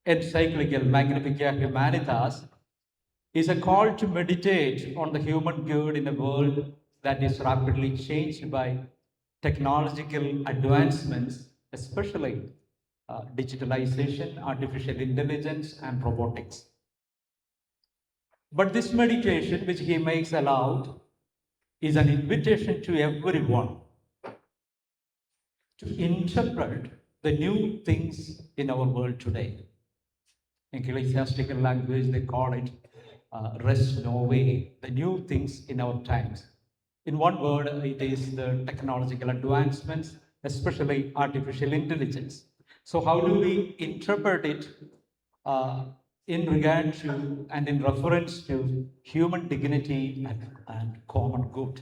encyclical Magnificat Humanitas is a call to meditate on the human good in a world that is rapidly changed by technological advancements, especially digitalization, artificial intelligence, and robotics. But this meditation, which he makes aloud, is an invitation to everyone to interpret the new things in our world today. In ecclesiastical language, they call it res novae, the new things in our times. In one word, it is the technological advancements, especially artificial intelligence. So, how do we interpret it uh, in regard to and in reference to human dignity and common good?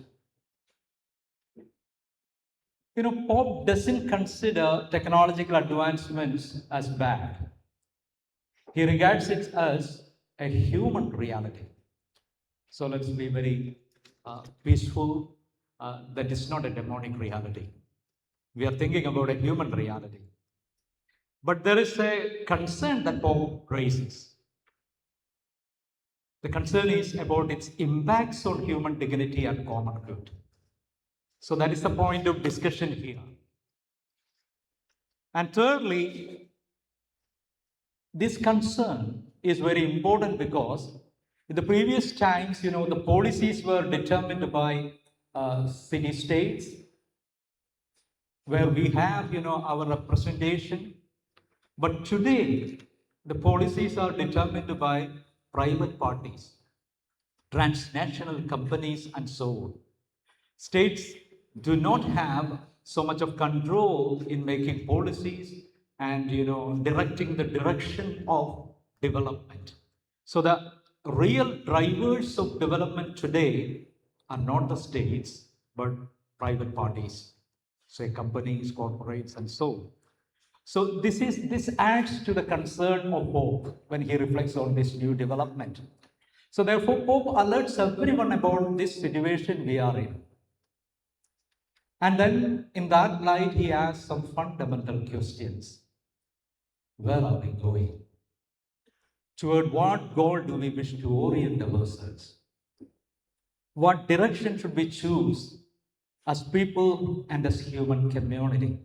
Pope doesn't consider technological advancements as bad. He regards it as a human reality. So let's be very peaceful. That is not a demonic reality. We are thinking about a human reality. But there is a concern that Pope raises. The concern is about its impacts on human dignity and common good. So that is the point of discussion here. And thirdly, this concern is very important because in the previous times, the policies were determined by city states where we have, our representation. But today, the policies are determined by private parties, transnational companies, and so on. States do not have so much of control in making policies and directing the direction of development. So the real drivers of development today are not the states but private parties, say companies, corporates, and so on. So this adds to the concern of Pope when he reflects on this new development. So therefore, Pope alerts everyone about this situation we are in. And then in that light, he asks some fundamental questions. Where are we going? Toward what goal do we wish to orient ourselves? What direction should we choose as people and as human community?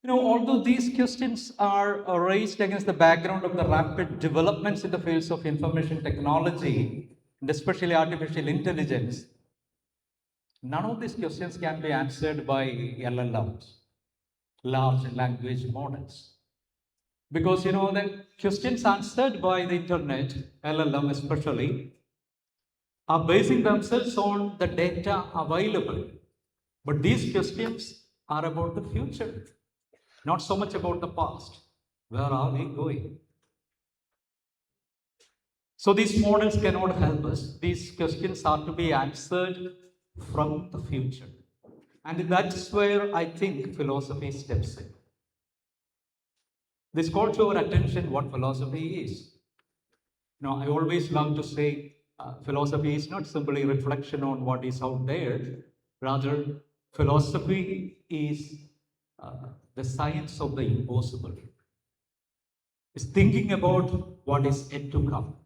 Although these questions are raised against the background of the rapid developments in the fields of information technology, and especially artificial intelligence, none of these questions can be answered by LLMs, large language models. Because the questions answered by the internet, LLM especially, are basing themselves on the data available. But these questions are about the future, not so much about the past. Where are we going? So these models cannot help us. These questions are to be answered from the future. And that's where I think philosophy steps in. This calls to our attention what philosophy is. I always love to say philosophy is not simply a reflection on what is out there. Rather, philosophy is the science of the impossible. It's thinking about what is yet to come.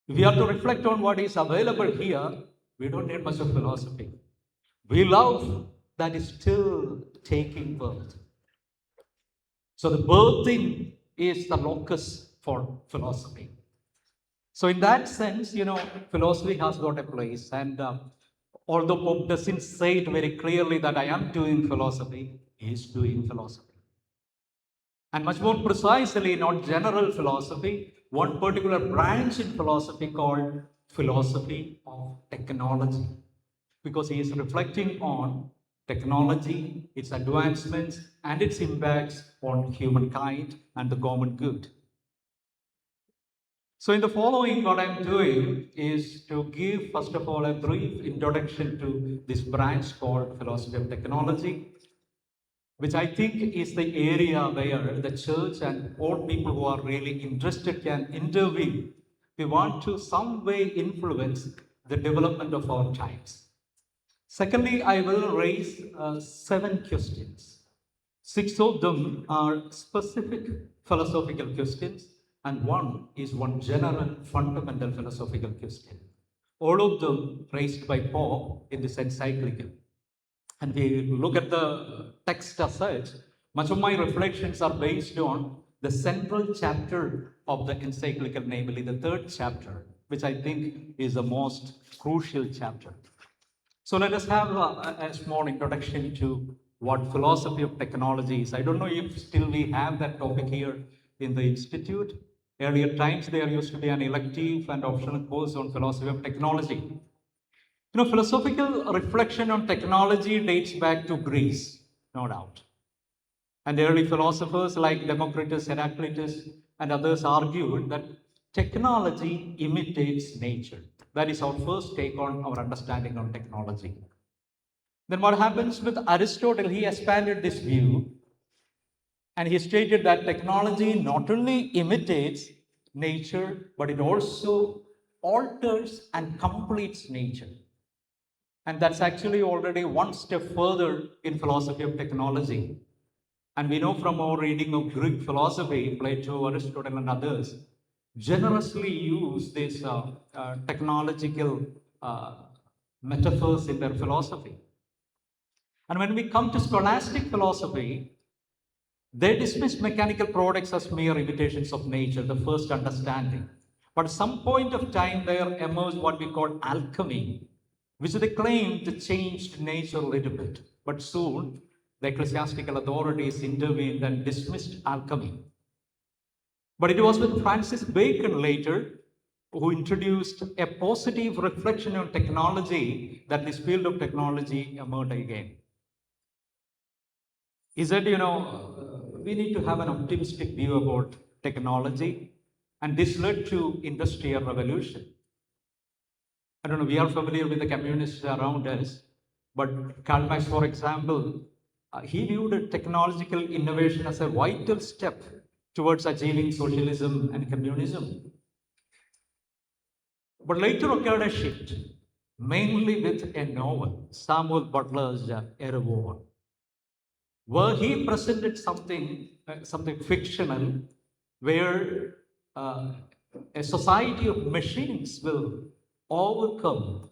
If we have to reflect on what is available here, we don't need much of philosophy. We love that is still taking birth. So the birthing is the locus for philosophy. So in that sense, philosophy has got a place. And although Pope doesn't say it very clearly that I am doing philosophy, he is doing philosophy. And much more precisely, not general philosophy, one particular branch in philosophy called philosophy of technology. Because he is reflecting on technology, its advancements, and its impacts on humankind and the common good. So in the following, what I'm doing is to give, first of all, a brief introduction to this branch called philosophy of technology, which I think is the area where the church and all people who are really interested can intervene. We want to some way influence the development of our times. Secondly, I will raise 7 questions. 6 of them are specific philosophical questions, and one general fundamental philosophical question. All of them raised by Pope in this encyclical. And we look at the text as such, much of my reflections are based on the central chapter of the encyclical, namely the third chapter, which I think is the most crucial chapter. So let us have a small introduction to what philosophy of technology is. I don't know if still we have that topic here in the institute. Earlier times there used to be an elective and optional course on philosophy of technology. Philosophical reflection on technology dates back to Greece, no doubt. And early philosophers like Democritus, Heraclitus, and others argued that technology imitates nature. That is our first take on our understanding of technology. Then what happens with Aristotle? He expanded this view and he stated that technology not only imitates nature, but it also alters and completes nature. And that's actually already one step further in philosophy of technology. And we know from our reading of Greek philosophy, Plato, Aristotle, and others generously use these technological uh, metaphors in their philosophy. And when we come to scholastic philosophy, they dismiss mechanical products as mere imitations of nature, the first understanding. But at some point of time, there emerged what we call alchemy, which they claimed changed nature a little bit. But soon, the ecclesiastical authorities intervened and dismissed alchemy. But it was with Francis Bacon later who introduced a positive reflection on technology that this field of technology emerged again. He said, we need to have an optimistic view about technology, and this led to industrial revolution. I don't know, we are familiar with the communists around us, but Karl Marx, for example, he viewed technological innovation as a vital step towards achieving socialism and communism. But later occurred a shift, mainly with a novel, Samuel Butler's Erewhon, where he presented something fictional, where a society of machines will overcome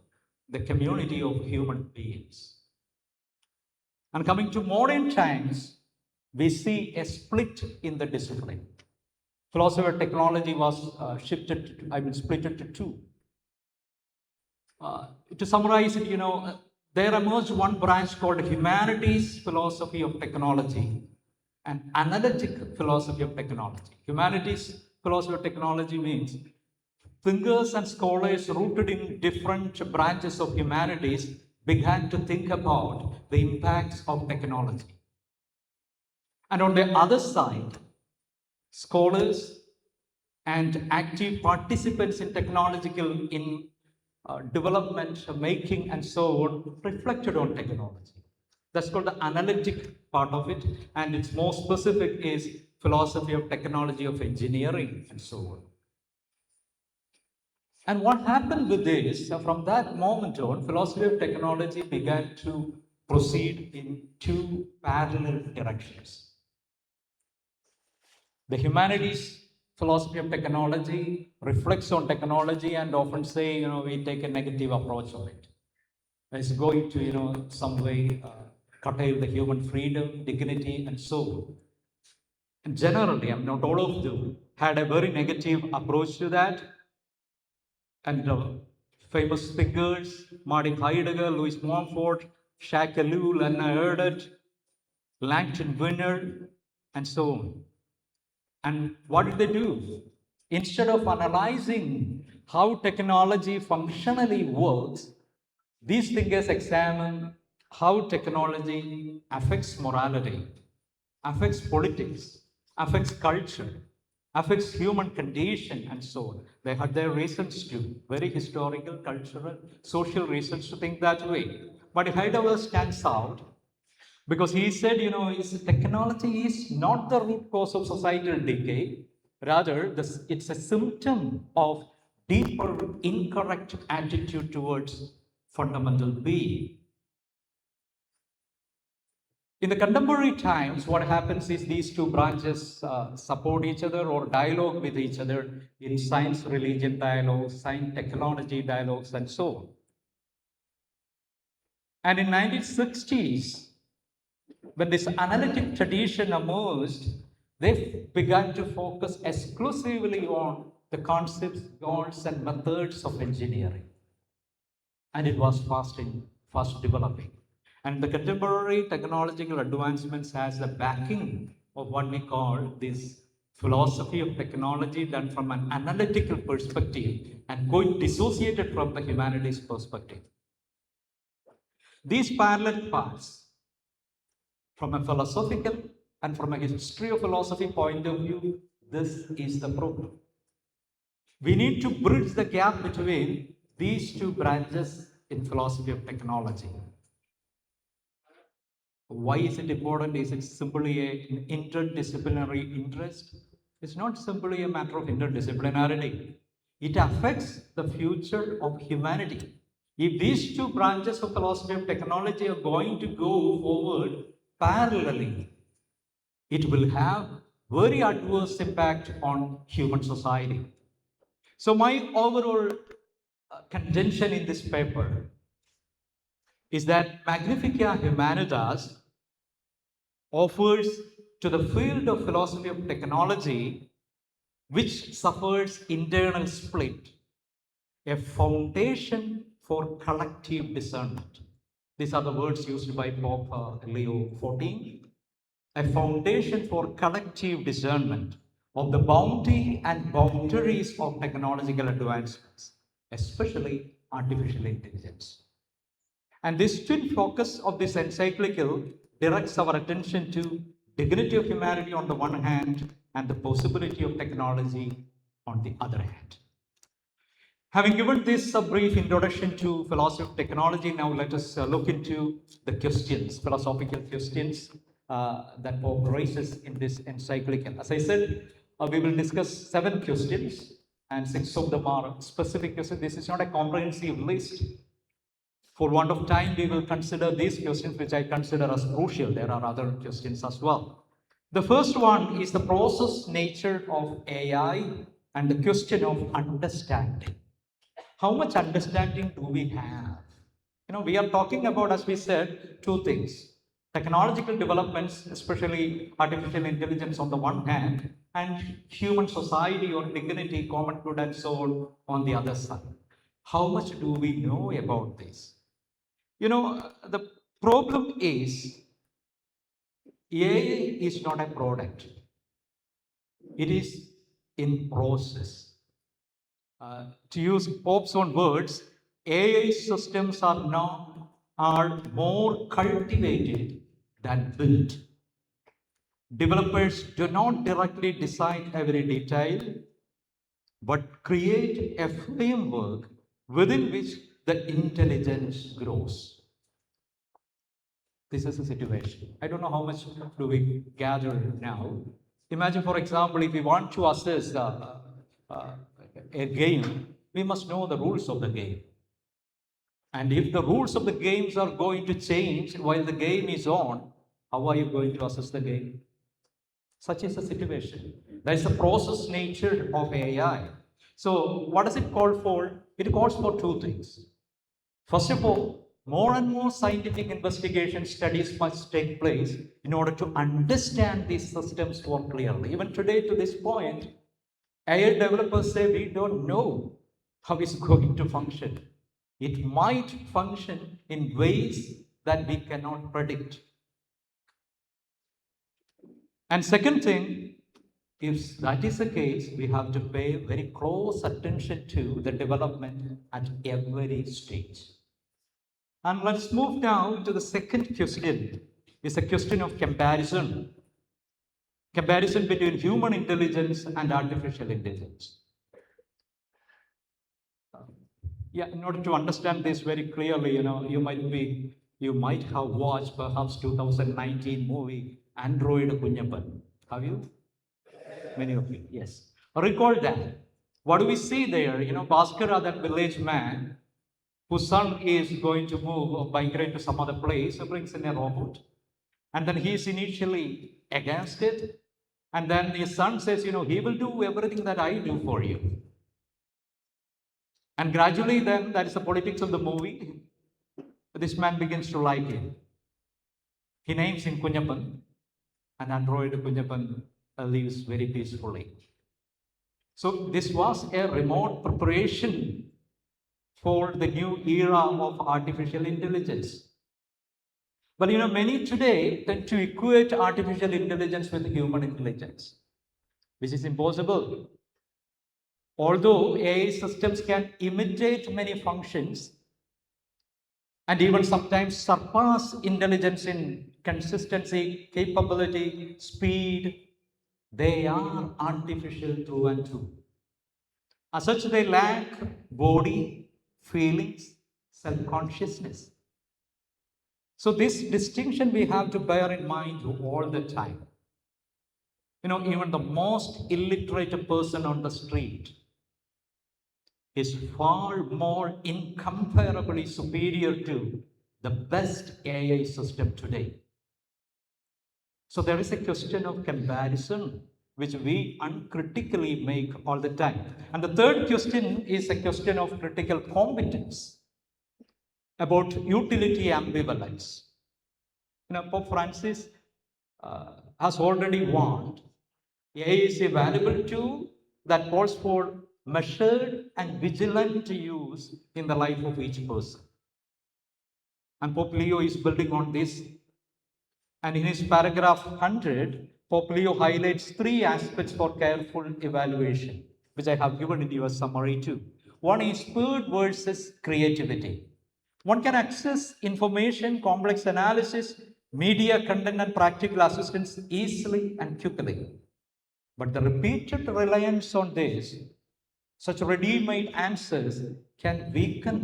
the community of human beings. And coming to modern times, we see a split in the discipline. Philosophy of technology was split into two. To summarize it, there emerged one branch called humanities philosophy of technology and analytic philosophy of technology. Humanities philosophy of technology means thinkers and scholars rooted in different branches of humanities began to think about the impacts of technology. And on the other side, scholars and active participants in technological development, making, and so on, reflected on technology. That's called the analytic part of it, and its more specific is philosophy of technology of engineering and so on. And what happened with this, from that moment on, philosophy of technology began to proceed in two parallel directions. The humanities philosophy of technology reflects on technology and often say, we take a negative approach on it. It's going to, some way curtail the human freedom, dignity, and so on. And generally, not all of them, had a very negative approach to that. And famous thinkers, Martin Heidegger, Louis Montfort, Jacques Ellul, Anna Erdőt, Langton Winner, and so on. And what did they do? Instead of analyzing how technology functionally works, these thinkers examine how technology affects morality, affects politics, affects culture, affects human condition, and so on. They had their reasons too, very historical, cultural, social reasons to think that way. But Heidegger stands out because he said, technology is not the root cause of societal decay. Rather, it's a symptom of deeper incorrect attitude towards fundamental being. In the contemporary times, what happens is these two branches support each other or dialogue with each other in science religion dialogues, science technology dialogues, and so on. And in 1960s, when this analytic tradition emerged, they began to focus exclusively on the concepts, goals, and methods of engineering. And it was fast developing. And the contemporary technological advancements has the backing of what we call this philosophy of technology done from an analytical perspective and quite dissociated from the humanities perspective. These parallel paths, from a philosophical and from a history of philosophy point of view, this is the problem. We need to bridge the gap between these two branches in philosophy of technology. Why is it important? Is it simply an interdisciplinary interest? It's not simply a matter of interdisciplinarity. It affects the future of humanity. If these two branches of philosophy of technology are going to go forward parallelly, it will have very adverse impact on human society. So my overall contention in this paper is that Magnifica Humanitas offers to the field of philosophy of technology, which suffers internal split, a foundation for collective discernment. These are the words used by Pope Leo XIV. A foundation for collective discernment of the bounty and boundaries of technological advancements, especially artificial intelligence. And this twin focus of this encyclical directs our attention to dignity of humanity on the one hand and the possibility of technology on the other hand. Having given this a brief introduction to philosophy of technology, now let us look into the questions, philosophical questions that Pope raises in this encyclical. As I said, we will discuss 7 questions, and 6 of them are specific questions. This is not a comprehensive list. For want of time, we will consider these questions, which I consider as crucial. There are other questions as well. The first one is the process nature of AI and the question of understanding. How much understanding do we have? We are talking about, as we said, two things: technological developments, especially artificial intelligence on the one hand, and human society or dignity, common good, and so on the other side. How much do we know about this? The problem is AI is not a product, it is in process. To use Pope's own words, AI systems are more cultivated than built. Developers do not directly design every detail, but create a framework within which the intelligence grows. This is the situation. I don't know how much do we gather now. Imagine, for example, if we want to assess a game, we must know the rules of the game. And if the rules of the games are going to change while the game is on, how are you going to assess the game? Such is the situation. That is the process nature of AI. So, what does it call for? It calls for two things. First of all, more and more scientific investigation studies must take place in order to understand these systems more clearly. Even today, to this point, AI developers say we don't know how it's going to function. It might function in ways that we cannot predict. And second thing, if that is the case, we have to pay very close attention to the development at every stage. And let's move now to the second question. It's a question of comparison. Comparison between human intelligence and artificial intelligence. Yeah, in order to understand this very clearly, you might have watched perhaps 2019 movie Android Kunyapan. Have you? Many of you, yes. Recall that. What do we see there? Bhaskara, that village man, whose son is going to move or migrate to some other place, brings in a robot. And then he is initially against it. And then his son says, he will do everything that I do for you. And gradually, then, that is the politics of the movie. This man begins to like him. He names him Kunyapan, and android Kunyapan lives very peacefully. So, this was a remote preparation for the new era of artificial intelligence. But many today tend to equate artificial intelligence with human intelligence, which is impossible. Although AI systems can imitate many functions and even sometimes surpass intelligence in consistency, capability, speed, they are artificial through and through. As such, they lack body, feelings, self consciousness. So, this distinction we have to bear in mind all the time. Even the most illiterate person on the street is far more incomparably superior to the best AI system today. So there is a question of comparison which we uncritically make all the time. And the third question is a question of critical competence about utility ambivalence. Pope Francis has already warned AI is a valuable tool that calls for measured and vigilant use in the life of each person. And Pope Leo is building on this. And in his paragraph 100, Pope Leo highlights three aspects for careful evaluation, which I have given in your summary too. One is speed versus creativity. One can access information, complex analysis, media content, and practical assistance easily and quickly. But the repeated reliance on this, such ready-made answers, can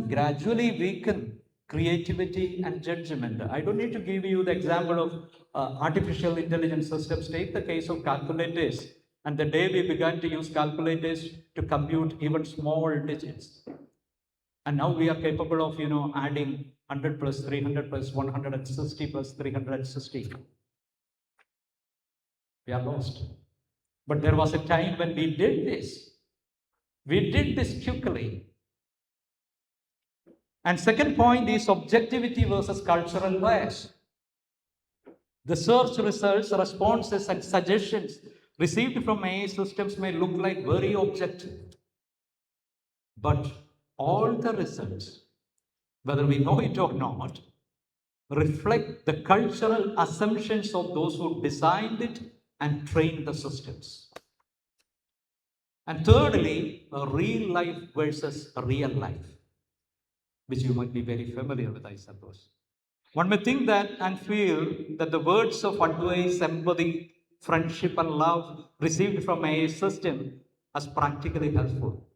gradually weaken creativity and judgment. I don't need to give you the example of artificial intelligence systems. Take the case of calculators. And the day we began to use calculators to compute even small digits. And now we are capable of, adding 100 plus 300 plus 160 plus 360. We are lost. But there was a time when we did this. We did this quickly. And second point is objectivity versus cultural bias. The search results, responses, and suggestions received from AI systems may look like very objective. But all the results, whether we know it or not, reflect the cultural assumptions of those who designed it and trained the systems. And thirdly, a real life versus a real life, which you might be very familiar with, I suppose. One may think that and feel that the words of advice, empathy, friendship, and love received from a system as practically helpful.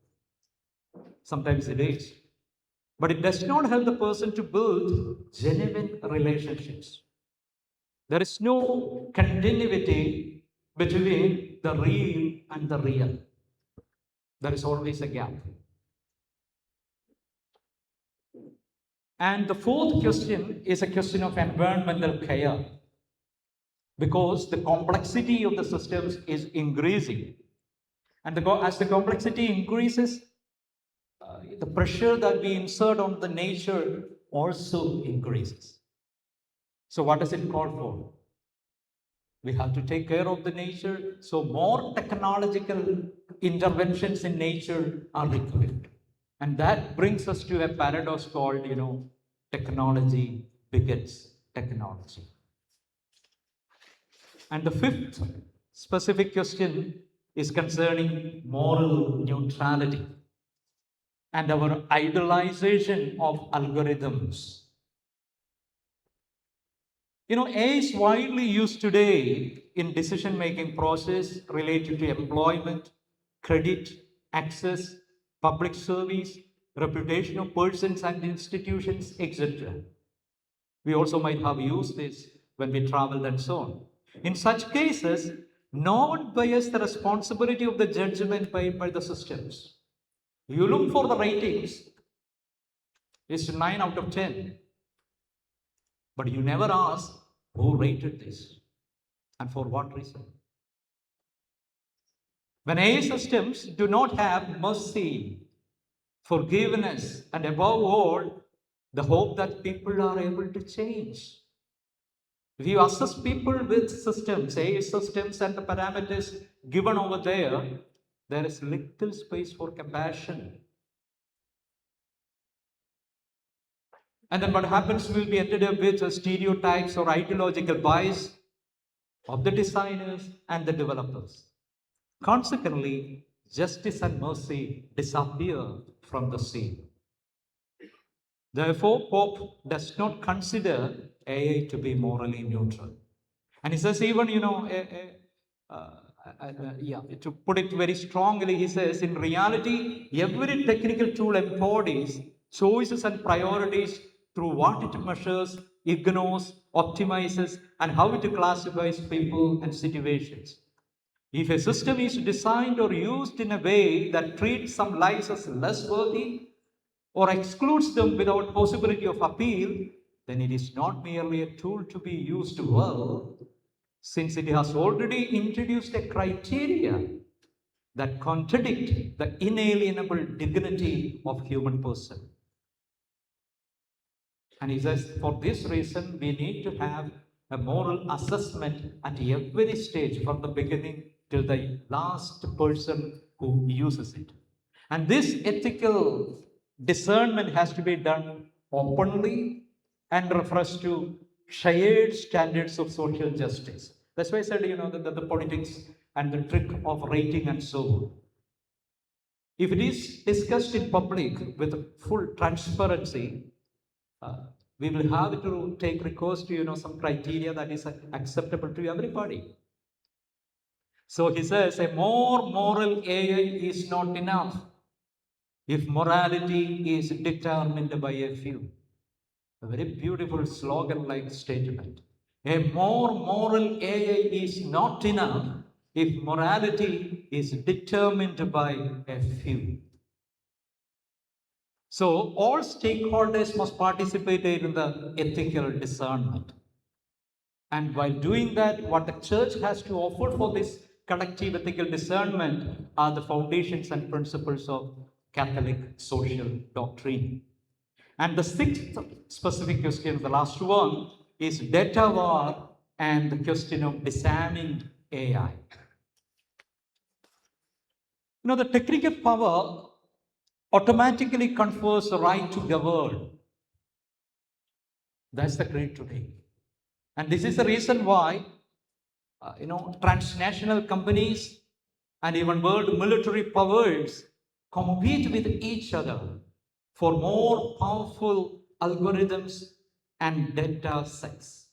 Sometimes it is. But it does not help the person to build genuine relationships. There is no continuity between the real and the real. There is always a gap. And the fourth question is a question of environmental care, because the complexity of the systems is increasing. And as the complexity increases, the pressure that we insert on the nature also increases. So what does it call for? We have to take care of the nature, so more technological interventions in nature are required. And that brings us to a paradox called, technology begets technology. And the fifth specific question is concerning moral neutrality and our idolization of algorithms. AI is widely used today in decision-making process related to employment, credit, access, public service, reputation of persons and institutions, etc. We also might have used this when we traveled and so on. In such cases, no one bears the responsibility of the judgment made by the systems. You look for the ratings, it's 9 out of 10. But you never ask Who rated this? And for what reason? When AI systems do not have mercy, forgiveness, and above all, the hope that people are able to change. If you assess people with systems, AI systems, and the parameters given over there is little space for compassion. And then what happens will be ended up with stereotypes or ideological bias of the designers and the developers. Consequently, justice and mercy disappear from the scene. Therefore, Pope does not consider AI to be morally neutral. And he says, even, yeah, to put it very strongly, he says, in reality, every technical tool embodies choices and priorities through what it measures, ignores, optimizes, and how it classifies people and situations. If a system is designed or used in a way that treats some lives as less worthy or excludes them without possibility of appeal, then it is not merely a tool to be used well, since it has already introduced a criteria that contradict the inalienable dignity of human person. And he says, for this reason, we need to have a moral assessment at every stage, from the beginning till the last person who uses it. And this ethical discernment has to be done openly and refers to shared standards of social justice. That's why I said, the politics and the trick of rating and so on. If it is discussed in public with full transparency, uh, we will have to take recourse to some criteria that is acceptable to everybody. So he says a more moral AI is not enough if morality is determined by a few. A very beautiful slogan-like statement. A more moral AI is not enough if morality is determined by a few. So all stakeholders must participate in the ethical discernment. And while doing that, what the church has to offer for this collective ethical discernment are the foundations and principles of Catholic social doctrine. And the sixth specific question, the last one, is data war and the question of disarming AI. The technical power automatically confers the right to govern. That's the creed today. And this is the reason why, transnational companies and even world military powers compete with each other for more powerful algorithms and data sets.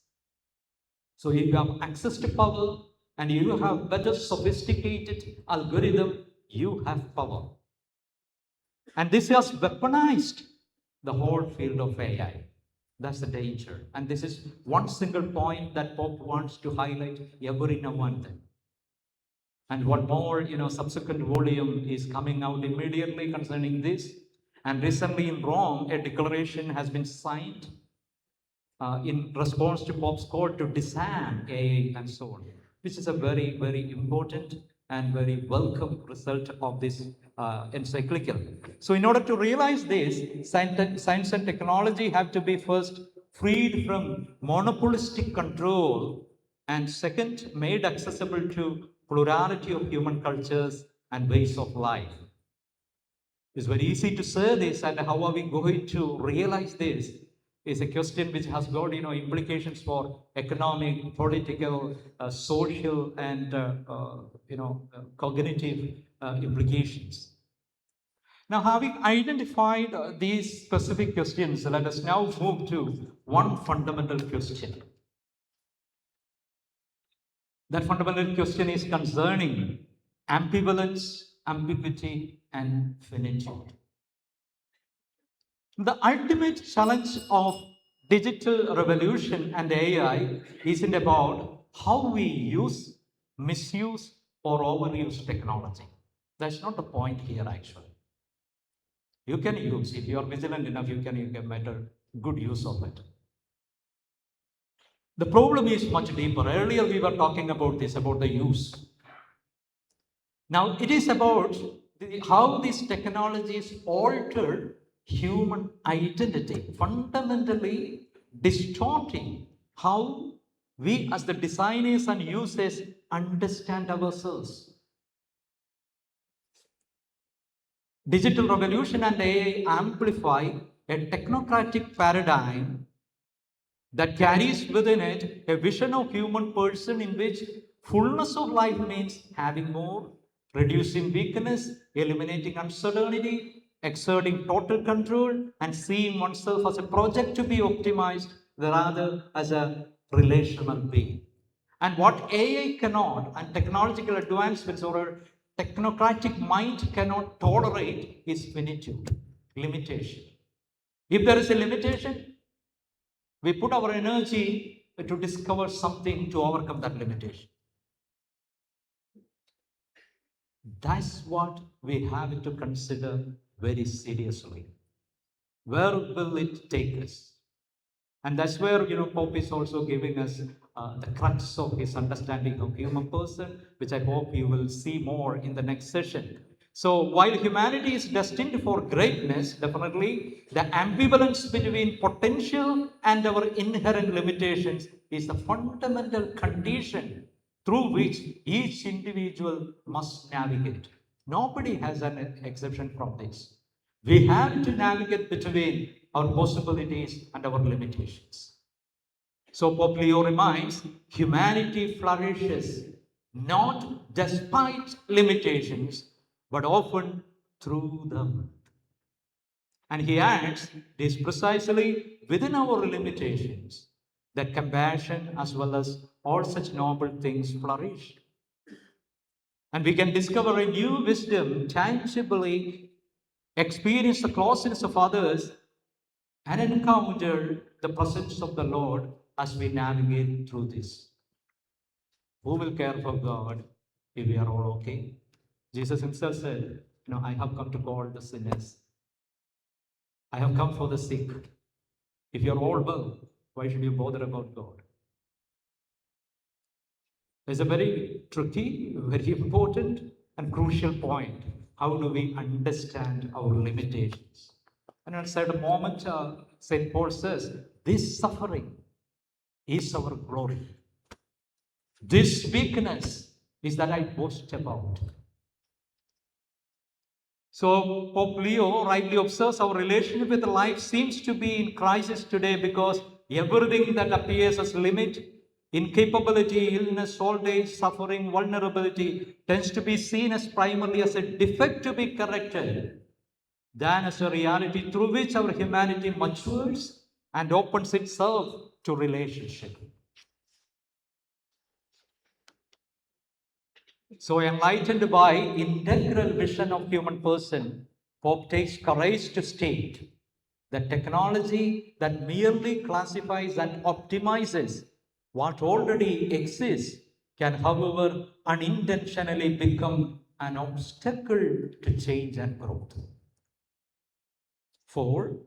So if you have access to power and you have better sophisticated algorithm, you have power. And this has weaponized the whole field of AI. That's the danger. And this is one single point that Pope wants to highlight every now and then. And one more, subsequent volume is coming out immediately concerning this. And recently in Rome, a declaration has been signed in response to Pope's call to disarm AI and so on. This is a very, very important and very welcome result of this encyclical. So in order to realize this, science and technology have to be first freed from monopolistic control, and second, made accessible to plurality of human cultures and ways of life. It's very easy to say this, and how are we going to realize this is a question which has got implications for economic, political, social, and cognitive implications. Now, having identified these specific questions, let us now move to one fundamental question. That fundamental question is concerning ambivalence, ambiguity, and finitude. The ultimate challenge of digital revolution and AI isn't about how we use, misuse, or overuse technology. That's not the point here, actually. You can use, if you are vigilant enough, you can make better, good use of it. The problem is much deeper. Earlier we were talking about this, about the use. Now it is about how these technologies alter human identity, fundamentally distorting how we as the designers and users understand ourselves. Digital revolution and AI amplify a technocratic paradigm that carries within it a vision of human person in which fullness of life means having more, reducing weakness, eliminating uncertainty, exerting total control, and seeing oneself as a project to be optimized rather as a relational being. And what AI cannot, and technological advancements or a technocratic mind cannot tolerate is finitude, limitation. If there is a limitation, we put our energy to discover something to overcome that limitation. That's what we have to consider very seriously. Where will it take us? And that's where, Pope is also giving us the crux of his understanding of human person, which I hope you will see more in the next session. So while humanity is destined for greatness, definitely the ambivalence between potential and our inherent limitations is the fundamental condition through which each individual must navigate. Nobody has an exception from this. We have to navigate between our possibilities and our limitations. So Pope Leo reminds humanity flourishes not despite limitations, but often through them. And he adds, it is precisely within our limitations that compassion as well as all such noble things flourish. And we can discover a new wisdom, tangibly experience the closeness of others, and encounter the presence of the Lord as we navigate through this. Who will care for God if we are all okay? Jesus himself said, I have come to call the sinners. I have come for the sick. If you're all well, why should you bother about God? It's a very tricky, very important, and crucial point. How do we understand our limitations? And at a moment, St. Paul says, this suffering is our glory. This weakness is that I boast about. So Pope Leo rightly observes our relationship with life seems to be in crisis today because everything that appears as limit, incapability, illness, old age, suffering, vulnerability tends to be seen as primarily as a defect to be corrected than as a reality through which our humanity matures and opens itself to relationship. So enlightened by integral vision of human person, Pope takes courage to state that technology that merely classifies and optimizes what already exists can, however, unintentionally become an obstacle to change and growth. For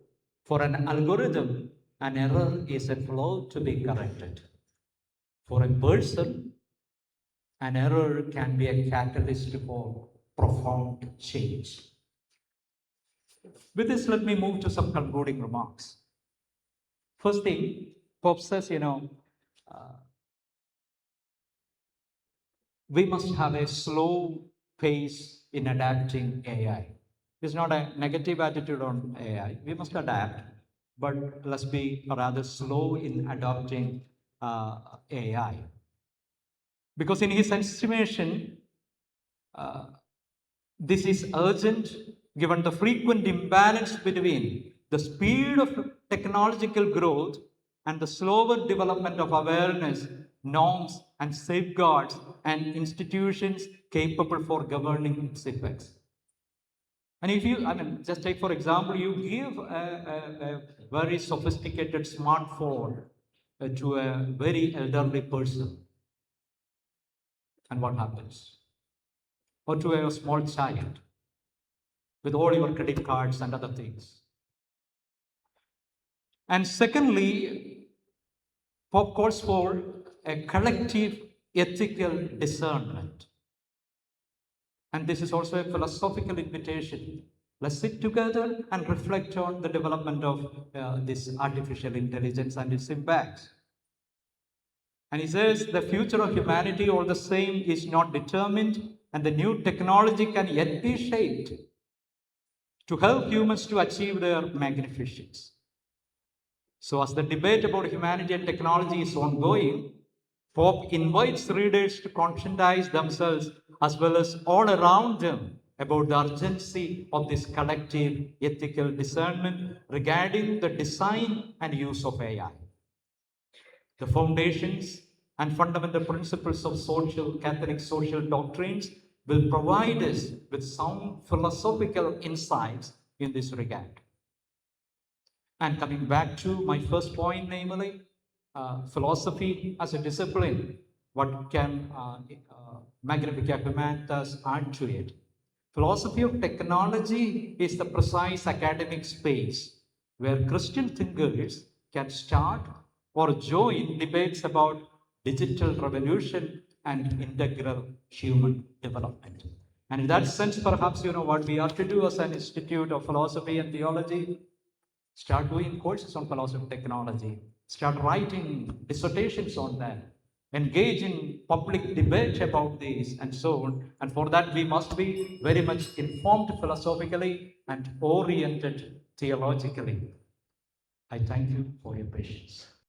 an algorithm, an error is a flaw to be corrected. For a person, an error can be a catalyst for profound change. With this, let me move to some concluding remarks. First thing, Pope says, we must have a slow pace in adapting AI. It's not a negative attitude on AI. We must adapt, but let's be rather slow in adopting AI. Because in his estimation, this is urgent given the frequent imbalance between the speed of technological growth and the slower development of awareness, norms, and safeguards and institutions capable for governing its effects. And if you, just take for example, you give a very sophisticated smartphone to a very elderly person, and what happens? Or to a small child with all your credit cards and other things. And secondly, Pope calls for a collective ethical discernment. And this is also a philosophical invitation. Let's sit together and reflect on the development of this artificial intelligence and its impacts. And he says the future of humanity, all the same, is not determined, and the new technology can yet be shaped to help humans to achieve their magnificence. So, as the debate about humanity and technology is ongoing, Pope invites readers to conscientize themselves as well as all around them about the urgency of this collective ethical discernment regarding the design and use of AI. The foundations and fundamental principles of Catholic social doctrines will provide us with sound philosophical insights in this regard. And coming back to my first point, namely, philosophy as a discipline, what can Magnificat Humanitas add to it? Philosophy of technology is the precise academic space where Christian thinkers can start or join debates about digital revolution and integral human development. And in that sense, perhaps, what we have to do as an Institute of Philosophy and Theology, start doing courses on philosophy of technology, start writing dissertations on that, engage in public debate about these, and so on. And for that, we must be very much informed philosophically and oriented theologically. I thank you for your patience.